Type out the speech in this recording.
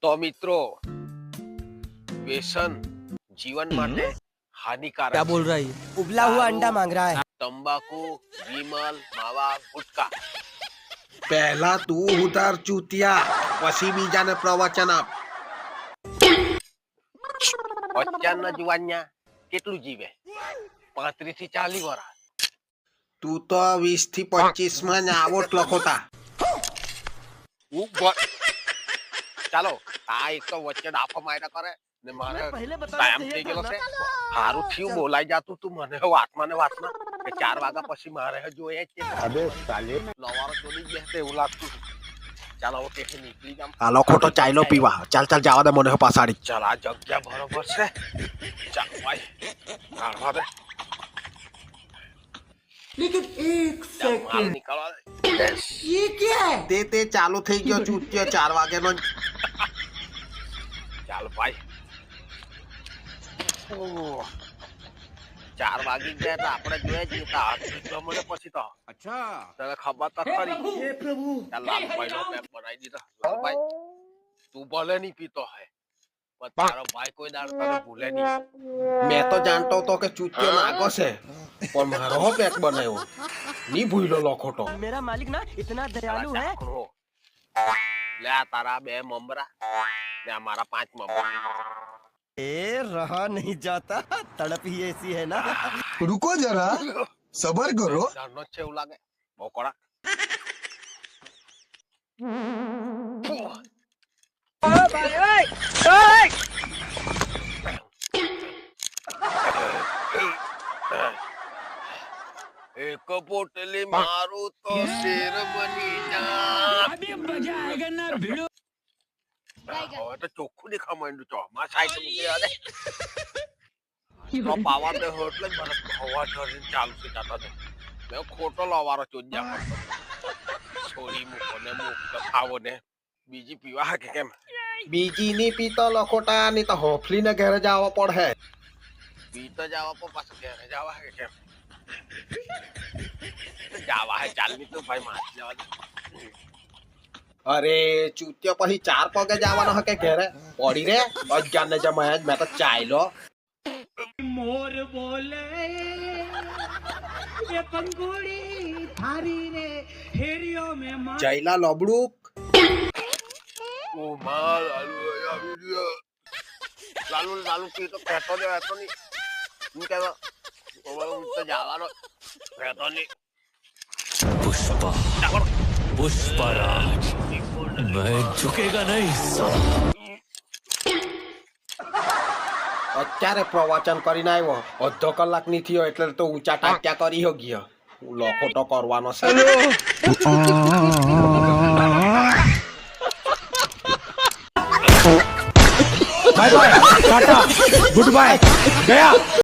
તો મિત્રો व्यसन जीवन માટે हानिकारक क्या बोल रहा है ये? उबला हुआ अंडा मांग रहा है। तंबाकू विमल मावा गुटखा પહેલા તું ઉતાર ચૂતિયા, પછી બીજાને પ્રવચન આપ. અત્યારના જુવાનિયા કેટલું જીવે 35 થી 40 વર્ષ. તું તો 20 થી 25 માં જ આવોટ લખોતા. ચાલો આ એક તો વચ્ચે ડાફો માર્યા કરે ને મારે ટાઈમ થઈ ગયો છે. હારું થયું બોલાઈ જાતું તું મને વાતમાં ને વાતમાં કે 4 વાગ્યા પછી મારે જોઈએ જ છે. અબે સાલે લવારો ચોરી બેસે એવું લાગતું. ચાલો ઓકે કે નીકળી જામ. આ લખોટો ચાયલો પીવા. ચાલ ચાલ જવા દે મને પાછાડી. ચાલ આ જગ્યા બરોબર છે. ચાલ ભાઈ કાઢવા દે. लेकिन एक માલ નીકળવા દે. ये क्या है? તે ચાલુ થઈ ગયો ચૂતિયો 4 વાગ્યાનો. ચાલ ભાઈ 4 વાગી ગયા એટલે આપણે જોઈએ છીએ તો હાથ મને પછી તો અચ્છા તને ખબર તો ખરી. ચાલ લાલભાઈ નો પેપ બનાવી દીધો. લાલભાઈ તું ભલે નહીં પીતો હે પણ તારો ભાઈ કોઈ દાડ તને ભૂલે નહીં. મેં તો જાણતો તો કે ચૂતિયો નાગો છે પણ મારો પેક બનાવ્યો ની ભૂલ્યો લખોટો. मेरा मालिक ना इतना दयालु है। લે આ તારા 2 મમરા ને આ મારા 5 મમરા. ए रहा नहीं जाता, तड़प ही ऐसी है ना। रुको जरा सबर करो। જાણનો છે એવું લાગે બહુ કડક. એક પોટલી મારું તો શેર બની જા. હવે તો ચોખ્ખું દેખા માંડ્યું છો. માં સાઈડ મૂકી આલે. તો પાવા દે એટલે જ મને હવા ઢોરીને ચાલુ છે જાતા તો. મેં ખોટો લવારો ચોજ્યા કરતો. છોડી મૂકો ને મૂકો ખાવો ને બીજી પીવા કે કેમ. બીજી ની પીતો લખોટા ની તો હોફલી ને ઘરે જવા પડે. પીતો જવા પર પાછું ઘરે જવા કે કેમ. જવા હે ચાલ ની તો ભાઈ મારી જવા દે. અરે ચૂતિયો પછી 4 પગે જવાનો હકે ઘરે પડી રે. અજ્ઞાન ને જમાય મેં તો ચાયલો. मोर बोले ये पंगुड़ी थारी रे हेरियो में मार જયલા લબડુક. ઓ માર લાલુ આવી ગયો. લાલુ લાલુ પીતો કહેતો દે તો નહીં. હું કહેતો હું તો જવાનો કહેતો નહીં. पुष्पराज मैं झुकेगा नहीं। અત્યારે પ્રવચન કરીને આવ્યો. અડધો કલાક ની થયો એટલે તો ઊંચા ટાટ્યા કરી હો ગયો. લખોટો કરવાનો છે. Bye bye ta ta goodbye गया।